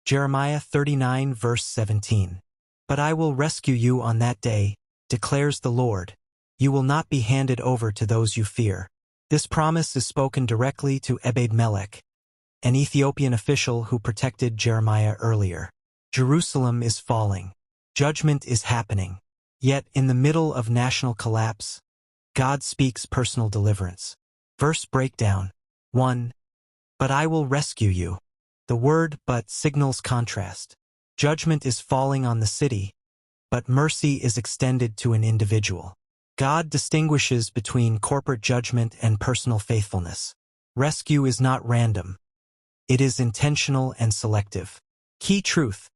Jeremiah 39 verse 17. But I will rescue you on that day, declares the Lord. You will not be handed over to those you fear. This promise is spoken directly to Ebed-Melech, an Ethiopian official who protected Jeremiah earlier. Jerusalem is falling. Judgment is happening. Yet, in the middle of national collapse, God speaks personal deliverance. Verse breakdown. 1. But I will rescue you. The word "but" signals contrast. Judgment is falling on the city, but mercy is extended to an individual. God distinguishes between corporate judgment and personal faithfulness. Rescue is not random. It is intentional and selective. Key truth.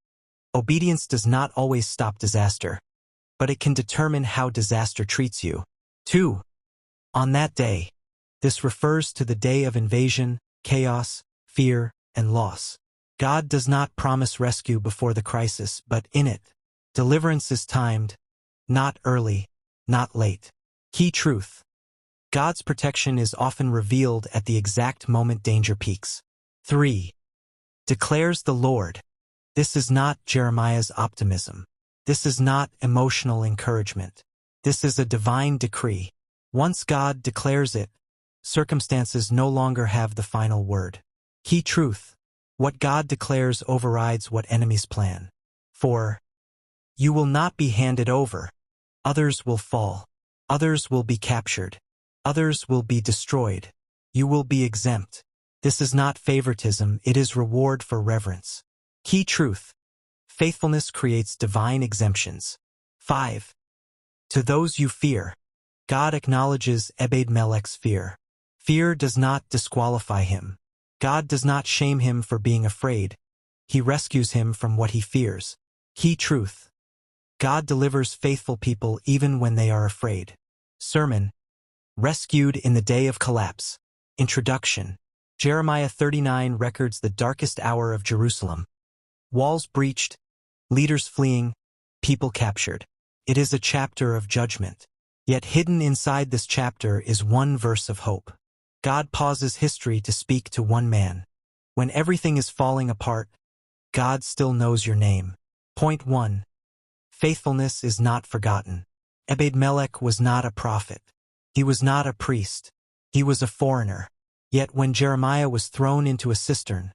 Obedience does not always stop disaster, but it can determine how disaster treats you. 2. On that day. This refers to the day of invasion, chaos, fear, and loss. God does not promise rescue before the crisis, but in it. Deliverance is timed, not early, not late. Key truth. God's protection is often revealed at the exact moment danger peaks. 3. Declares the Lord. This is not Jeremiah's optimism. This is not emotional encouragement. This is a divine decree. Once God declares it, circumstances no longer have the final word. Key truth. What God declares overrides what enemies plan. 4. You will not be handed over. Others will fall. Others will be captured. Others will be destroyed. You will be exempt. This is not favoritism, it is reward for reverence. Key truth. Faithfulness creates divine exemptions. 5. To those you fear. God acknowledges Ebed-Melech's fear. Fear does not disqualify him. God does not shame him for being afraid. He rescues him from what he fears. Key truth. God delivers faithful people even when they are afraid. Sermon. Rescued in the day of collapse. Introduction. Jeremiah 39 records the darkest hour of Jerusalem. Walls breached, leaders fleeing, people captured. It is a chapter of judgment. Yet hidden inside this chapter is one verse of hope. God pauses history to speak to one man. When everything is falling apart, God still knows your name. Point 1. Faithfulness is not forgotten. Ebed-Melech was not a prophet. He was not a priest. He was a foreigner. Yet when Jeremiah was thrown into a cistern,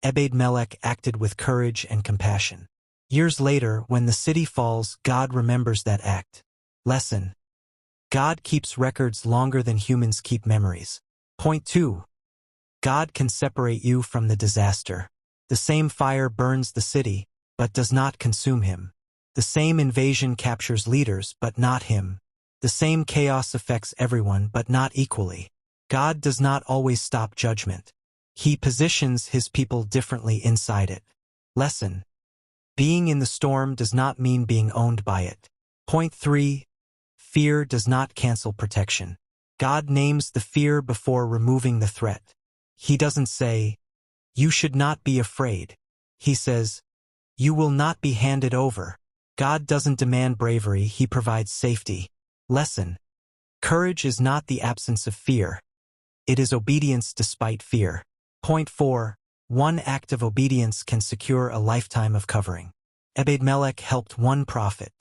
Ebed-Melech acted with courage and compassion. Years later, when the city falls, God remembers that act. Lesson. God keeps records longer than humans keep memories. Point 2. God can separate you from the disaster. The same fire burns the city, but does not consume him. The same invasion captures leaders, but not him. The same chaos affects everyone, but not equally. God does not always stop judgment. He positions his people differently inside it. Lesson. Being in the storm does not mean being owned by it. Point 3. Fear does not cancel protection. God names the fear before removing the threat. He doesn't say, "You should not be afraid." He says, "You will not be handed over." God doesn't demand bravery, he provides safety. Lesson. Courage is not the absence of fear. It is obedience despite fear. Point 4. One act of obedience can secure a lifetime of covering. Ebed-Melech helped one prophet.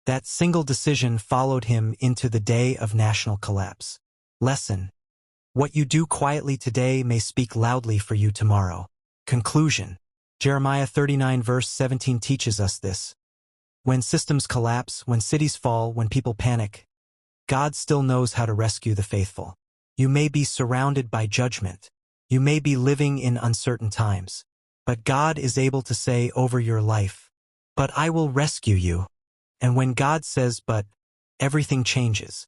That single decision followed him into the day of national collapse. Lesson. What you do quietly today may speak loudly for you tomorrow. Conclusion. Jeremiah 39 verse 17 teaches us this. When systems collapse, when cities fall, when people panic, God still knows how to rescue the faithful. You may be surrounded by judgment. You may be living in uncertain times. But God is able to say over your life, "But I will rescue you." And when God says "but," everything changes.